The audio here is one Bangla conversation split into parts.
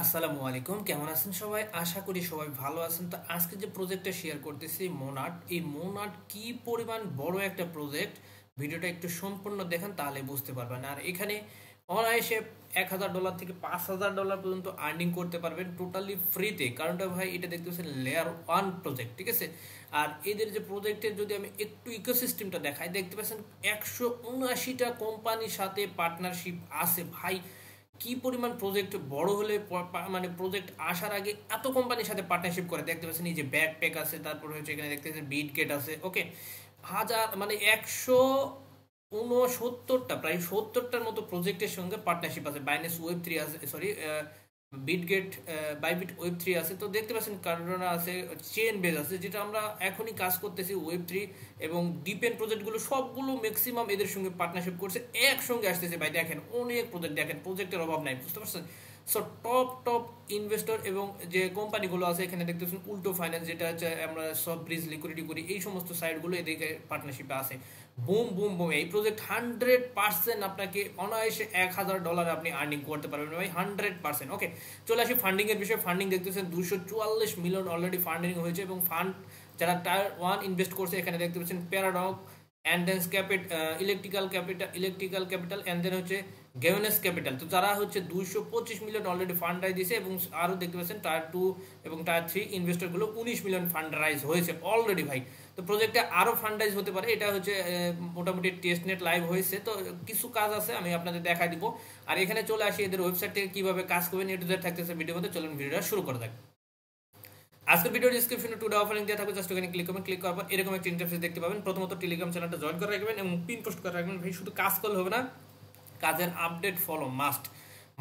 আসসালামু আলাইকুম, কেমন আছেন সবাই? আশা করি সবাই ভালো আছেন। তো আজকে যে প্রজেক্টটা শেয়ার করতেছি মোনাট, এই মোনাট কি পরিমাণ বড় একটা প্রজেক্ট, ভিডিওটা একটু সম্পূর্ণ দেখেন তাহলে বুঝতে পারবেন। আর এখানে অনায়াসে $1000 থেকে $5000 পর্যন্ত আর্নিং করতে পারবেন টোটালি ফ্রিতে। কারণটা ভাই এটা দেখতেছেন লেয়ার 1 প্রজেক্ট, ঠিক আছে? আর এদের যে প্রজেক্টের যদি আমি একটু ইকোসিস্টেমটা দেখাই, দেখতে পাচ্ছেন 179টা কোম্পানির সাথে পার্টনারশিপ আছে ভাই। কি পরিমাণ প্রজেক্ট বড় হলে মানে প্রজেক্ট আসার আগে এত কোম্পানির সাথে পার্টনারশিপ করে, দেখতে পাচ্ছেন এই যে ব্যাকপ্যাক আছে, তারপর হচ্ছে এখানে দেখতে পাচ্ছেন বিটগেট আছে, ওকে। হাজার মানে 169টা, প্রায় 70টার মতো প্রজেক্টের সঙ্গে পার্টনারশিপ আছে। বাইন্যান্স ওয়েব 3 আছে, সরি, বিটগেট, বাইবিট ওয়েব 3 আছে। তো দেখতে পাচ্ছেন কার্ডোনা আছে, চেন বেজ আছে, যেটা আমরা এখনই কাজ করতেছি ওয়েব 3 এবং ডিপেন্ড প্রজেক্টগুলো সবগুলো ম্যাক্সিমাম এদের সঙ্গে পার্টনারশিপ করছে, একসঙ্গে আসতেছে ভাই। দেখেন অনেক প্রজেক্ট, দেখেন প্রজেক্টের অভাব নাই, বুঝতে পারছেন? সো টপ টপ ইনভেস্টর এবং যে কোম্পানিগুলো আছে এখানে দেখতেছেন উল্টো ফাইন্যান্স, যেটা হচ্ছে আমরা সব ব্রিজ লিকুইডিটি করি, এই সমস্ত সাইটগুলো এদিকে পার্টনারশিপে আছে। বুম বুম বুম, এই প্রজেক্ট 100% আপনাকে অনায়াসে $1000 আপনি আর্নিং করতে পারবেন ভাই, 100%। ওকে, চলে আসি ফান্ডিং এর বিষয়ে। ফান্ডিং দেখতেছেন 244 মিলিয়ন অলরেডি ফান্ডিং হয়েছে এবং ফান্ড যারা টায়ার 1 ইনভেস্ট করছে এখানে দেখতে পাচ্ছেন paradox, and then electrical capital, and then হচ্ছে গেভেনেস ক্যাপিটাল। তো যারা হচ্ছে 225 মিলিয়ন অলরেডি ফান্ড রাইজ দিয়েছে এবং আরও দেখতে পাচ্ছেন টায়ার 2 এবং টায়ার 3 ইনভেস্টরগুলো 19 মিলিয়ন ফান্ড রাইজ হয়েছে অলরেডি ভাই। তো প্রজেক্টে আরও ফান্ড রাইজ হতে পারে, এটা হচ্ছে মোটামুটি টেস্ট নেট লাইভ হয়েছে, তো কিছু কাজ আছে আমি আপনাদের দেখা দিব। আর এখানে চলে আসি এদের ওয়েবসাইট থেকে কীভাবে কাজ করবেন, এ টু জেড থাকতেছে ভিডিওর মধ্যে। চলুন ভিডিওটা শুরু করে দেখ। আজকের ভিডিও ডিসক্রিপশনে টুডে অফারিং দেওয়া থাকবে, জাস্ট ওখানে ক্লিক করবেন। ক্লিক করার পর এরকম একটা ইন্টারফেস দেখতে পাবেন। প্রথমত টেলিগ্রাম চ্যানেলটা জয়েন করে রাখবেন এবং পিন পোস্ট করে রাখবেন ভাই। শুধু কাজ করলে হবে না, কাজের update follow must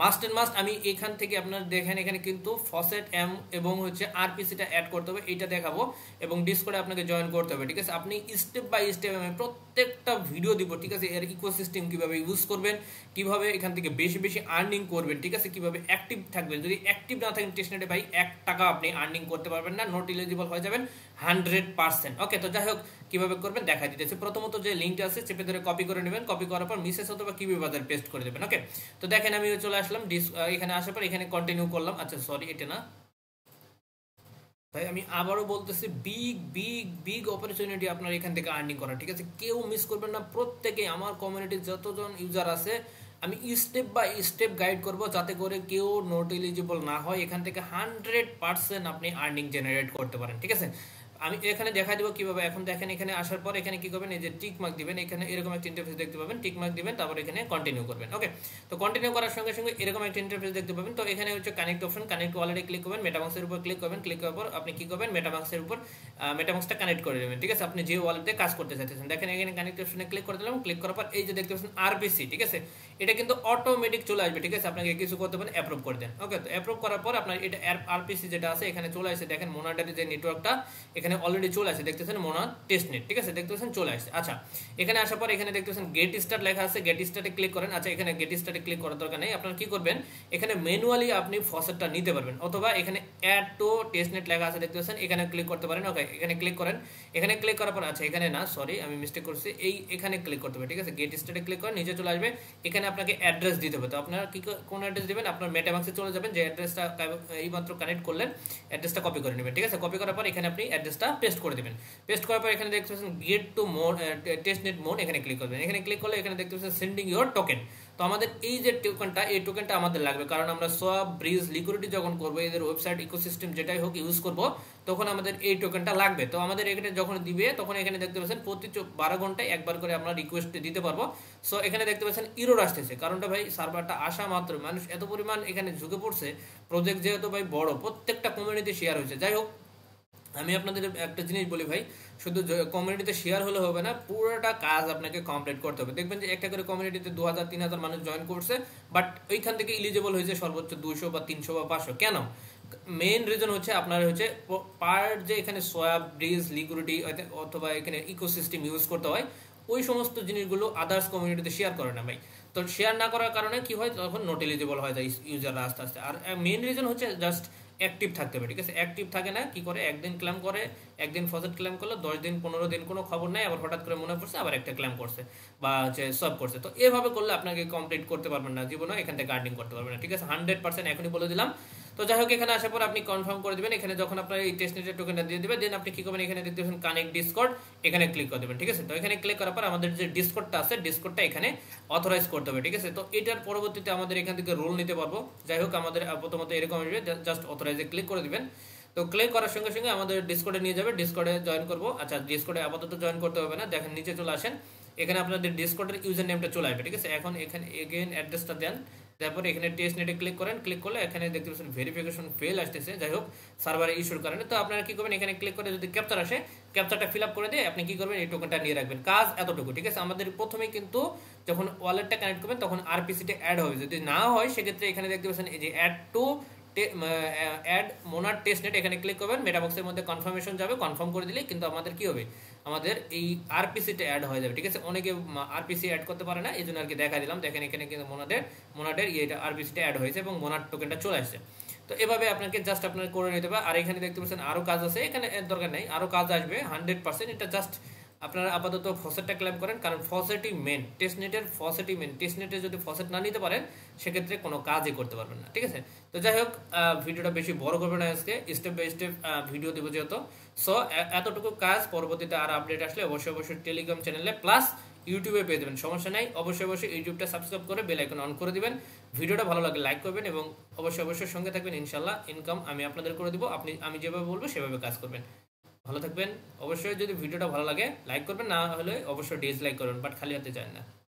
must and must. আমি এখান থেকে আপনার দেখেন এখানে কিন্তু ফসেট এম এবং হচ্ছে আরপিসিটা অ্যাড করতে হবে, এইটা দেখাবো এবং ডিসকর্ডে আপনাকে জয়েন করতে হবে, ঠিক আছে? আপনি স্টেপ বাই স্টেপ আমি প্রত্যেকটা ভিডিও দিব, ঠিক আছে? এর ইকোসিস্টেম কিভাবে ইউজ করবেন, কিভাবে এখান থেকে বেশি বেশি আর্নিং করবেন, ঠিক আছে? কিভাবে অ্যাক্টিভ থাকবেন। যদি অ্যাক্টিভ না থাকেন টেস্টনেটে ভাই, $1 আপনি আর্নিং করতে পারবেন না, নট এলিজিবল হয়ে যাবেন 100%। ওকে, তো যাই হোক কিভাবে করবেন দেখা দিতেছে। প্রথমত যে লিঙ্কটা আছে চেপে ধরে কপি করে নেবেন, কপি করার পর মিসেস অথবা কিবি বাজার পেস্ট করে দেবেন। ওকে, তো দেখেন আমি চলে আসলাম এখানে আসার পর এখানে কন্টিনিউ করলাম। আচ্ছা সরি, এটা না ভাই, আমি আবারও বলতেছি, বিগ বিগ বিগ অপরচুনিটি আপনার এখান থেকে আর্নিং করা, ঠিক আছে? কেউ মিস করবেন না, প্রত্যেকে আমার কমিউনিটির যতজন ইউজার আছে আমি স্টেপ বাই স্টেপ গাইড করব, যাতে করে কেউ নোট এলিজিবল না হয়, এখান থেকে 100% আপনি আর্নিং জেনারেট করতে পারেন, ঠিক আছে? আমি এখানে দেখা দেবো কিভাবে। এখন দেখেন এখানে আসার পর এখানে কি করবেন, এই যে টিক মার্ক দিবেন, এখানে এরকম একটা ইন্টারফেস দেখতে পাবেন, টিক মার্ক দিবেন, তারপর এখানে কন্টিনিউ করবেন। ওকে, তো কন্টিনিউ করার সঙ্গে সঙ্গে এরকম একটা ইন্টারফেস দেখতে পাবেন। তো এখানে হচ্ছে কানেক্ট অপশন, কানেক্ট ওয়ালেটে ক্লিক করবেন, মেটামাক্সের উপর ক্লিক করবেন। ক্লিক করার পর আপনি কি করবেন, মেটামাক্সের উপর মেটামাক্সটা কানেক্ট করে দেবেন, ঠিক আছে? আপনি যে ওয়ালেটে কাজ করতে চাইতেছেন, দেখেন এখানে কানেক্ট অপশনে ক্লিক করে দিলাম। ক্লিক করার পর এই যে দেখতে পাচ্ছেন আরপিসি, ঠিক আছে? এটা কিন্তু অটোমেটিক চলে আসবে, ঠিক আছে? আপনাকে কিছু করতে পারেন, অ্যাপ্রুভ করে দেন। ওকে, তো অ্যাপ্রুভ করার পর আপনার এটা আরপিসি যেটা আছে এখানে চলে আসে। দেখেন মোনাটারি যে নেটওয়ার্কটা এখানে অলরেডি চলে আসে, দেখতেছেন মোনা টেস্টনেট, ঠিক আছে? দেখতে পাচ্ছেন চলে আসছে। আচ্ছা, এখানে আসার পর এখানে দেখতে পাচ্ছেন গেট স্টার্ট লেখা আছে, গেট স্টার্টে ক্লিক করেন। আচ্ছা, এখানে গেট স্টার্টে ক্লিক করার দরকার নেই, আপনারা কি করবেন, এখানে ম্যানুয়ালি আপনি ফসেটটা নিতে পারবেন, অথবা এখানে অ্যাড টু টেস্টনেট লেখা আছে, দেখতে পাচ্ছেন এখানে ক্লিক করতে পারেন। ওকে, এখানে ক্লিক করেন। এখানে ক্লিক করার পর আচ্ছা এখানে না, সরি আমি মিস্টেক করছি, এখানে ক্লিক করতে হবে, ঠিক আছে? গেট স্টার্টে ক্লিক করেন, নিচে চলে আসবে, এখানে আপনাকে অ্যাড্রেস দিতে হবে। তো আপনার কি কোন অ্যাড্রেস দিবেন, আপনার মেটামাক্সে চলে যাবেন, যে অ্যাড্রেসটা এইমাত্র কানেক্ট করলেন, অ্যাড্রেসটা কপি করে নেবেন, ঠিক আছে? কপি করার পর এখানে আপনি অ্যাড্রেসটা পেস্ট করে দিবেন। পেস্ট করার পর এখানে দেখতে পাচ্ছেন get to mode, testnet mode, এখানে ক্লিক করবেন। এখানে ক্লিক করলে এখানে দেখতে পাচ্ছেন সেন্ডিং ইওর টোকেন। তো আমাদের এই যে টোকেনটা, এই টোকেনটা আমাদের লাগবে, কারণ আমরা সোয়াপ, ব্রিজ, লিকুইডিটি যখন করবো, এদের ওয়েবসাইট ইকোসিস্টেম যেটাই হোক ইউজ করব, তখন আমাদের এই টোকেনটা লাগবে। তো আমাদের এখানে যখন দিবে তখন এখানে দেখতে পাচ্ছেন প্রতি 12 ঘন্টায় একবার করে আমরা রিকোয়েস্ট দিতে পারবো। সো এখানে দেখতে পাচ্ছেন ইরোর আসতেছে, কারণটা ভাই সার্ভারটা আসা মাত্র মানুষ এত পরিমাণ এখানে ঝুঁকে পড়ছে। প্রজেক্ট যেহেতু ভাই বড়, প্রত্যেকটা কমিউনিটি শেয়ার হয়েছে। যাই হোক, আমি আপনাদের একটা জিনিস বলি ভাই, শুধু কমিউনিটিতে শেয়ার হলে হবে না, পুরোটা কাজ আপনাকে কমপ্লিট করতে হবে। দেখবেন যে একটা করে কমিউনিটিতে 2000-3000 মানুষ জয়েন করছে, বাট ওইখান থেকে ইলিজিবল হয়েছে সর্বোচ্চ 200 বা 300 বা 500। কেন? মেইন রিজন হচ্ছে আপনার হচ্ছে পার যে এখানে সোয়াপ, ব্রিজ, লিকুইডিটি অথবা এখানে ইকোসিস্টেম ইউজ করতে হয়, ওই সমস্ত জিনিসগুলো আদার্স কমিউনিটিতে শেয়ার করে না ভাই। তো শেয়ার না করার কারণে কি হয়, তখন নট এলিজিবল হয়ে যায় ইউজাররা আস্তে আস্তে। আর মেইন রিজন হচ্ছে জাস্ট অ্যাক্টিভ থাকতে হবে, ঠিক আছে? অ্যাক্টিভ থাকে না, কি করে, একদিন ক্লেম করে, একদিন ফসেট ক্লেম করলো, 10 দিন 15 দিন কোনো খবর নেই, আবার হঠাৎ করে মনে পড়ছে আবার একটা ক্লেম করছে বা হচ্ছে সব করছে। তো এভাবে করলে আপনাকে কমপ্লিট করতে পারবেন না জীবনে, এখান থেকে আর্নিং করতে পারবেন না, ঠিক আছে? 100% এখনই বলে দিলাম। তো যাই হোক এখানে আসার পর আপনি কনফার্ম করে দিবেন। এখানে যখন আপনার এই টেস্টনেটের টোকেনটা দিয়ে দিবেন, দেন আপনি কি করবেন, এখানে দেখতে পাচ্ছেন কানেক্ট ডিসকর্ড, এখানে ক্লিক করে দেবেন। ঠিক আছে, তো এখানে ক্লিক করার পর আমাদের যে ডিসকর্ডটা আছে, ডিসকর্ডটা এখানে অথরাইজ করতে হবে। ঠিক আছে, তো এটার পরবর্তীতে আমাদের এখান থেকে রোল নিতে পারবো। যাই হোক আমাদের প্রথমত এরকম আসবে, জাস্ট অথরাইজে ক্লিক করে দিবেন। তো ক্লিক করার সঙ্গে সঙ্গে আমাদের ডিসকর্ডে নিয়ে যাবে, ডিসকর্ডে জয়েন করবো। আচ্ছা, ডিসকর্ডে আপাতত জয়েন করতে হবে না, দেখেন নিচে চলে আসেন, এখানে আপনাদের ডিসকর্ডের ইউজার নেমটা চলে আসবে। ঠিক আছে, এখন এখানে এগেইন অ্যাড্রেসটা দেন, তারপরে এখানে টেস্ট নেটে ক্লিক করেন। ক্লিক করলে এখানে দেখতে পাচ্ছেন ভেরিফিকেশন ফেল আসতেছে, যাই হোক সার্ভারে ইস্যুর কারণে। তো আপনারা কি করবেন, এখানে ক্লিক করে যদি ক্যাপচার আসে, ক্যাপচারটা ফিল আপ করে দিয়ে আপনি কি করবেন, এই টোকেনটা নিয়ে রাখবেন। কাজ এতটুকু। ঠিক আছে, আমাদের প্রথমে কিন্তু যখন ওয়ালেটটা কানেক্ট করবেন তখন আরপিসিটা অ্যাড হবে। যদি না হয় সেক্ষেত্রে এখানে দেখতে পাচ্ছেন এই যে অ্যাড টু অ্যাড মোনার টেস্টনেট, এখানে ক্লিক করবেন, মেটাবক্সের মধ্যে কনফার্মেশন যাবে, কনফার্ম করে দিলে কিন্তু আমাদের কি হবে, আমাদের এই আরপিসিটা অ্যাড হয়ে যাবে। ঠিক আছে, অনেকে আরপিসি অ্যাড করতে পারে না, এই জন্য আর কি দেখা দিলাম। দেখেন এখানে কিন্তু মোনাডের এটা আরপিসিটা অ্যাড হয়েছে এবং মোনার টোকেনটা চলে আসছে। তো এভাবে আপনাকে জাস্ট আপনার করে নিতে হবে। আর এখানে দেখতে পাচ্ছেন আরো কাজ আছে, এখানে দরকার নেই, আরো কাজ আসবে 100%। এটা জাস্ট আপনারা আপাতত ফসেটটা ক্লেম করেন, কারণ ফসেটই মেন, টেস্টনেটের ফসেটই মেন। টেস্টনেটে যদি ফসেট না নিতে পারেন সেক্ষেত্রে কোনো কাজই করতে পারবেন না। ঠিক আছে, তো যাই হোক ভিডিওটা বেশি বড় করবে না, আজকে স্টেপ বাই স্টেপ ভিডিও দেবো যেহেতু। সো এতটুকু কাজ, পরবর্তীতে আর আপডেট আসলে অবশ্যই টেলিগ্রাম চ্যানেলে প্লাস ইউটিউবে পেয়ে দেবেন, সমস্যা নাই। অবশ্যই ইউটিউবটা সাবস্ক্রাইব করে বেল আইকন অন করে দিবেন। ভিডিওটা ভালো লাগলে লাইক করবেন এবং অবশ্যই সঙ্গে থাকবেন। ইনশাল্লাহ ইনকাম আমি আপনাদের করে দিব, আমি যেভাবে বলবো সেভাবে কাজ করবেন। ভালো থাকবেন। অবশ্যই যদি ভিডিওটা ভালো লাগে লাইক করবেন, না হলে অবশ্যই ডিসলাইক করবেন, বাট খালি হাতে যান না।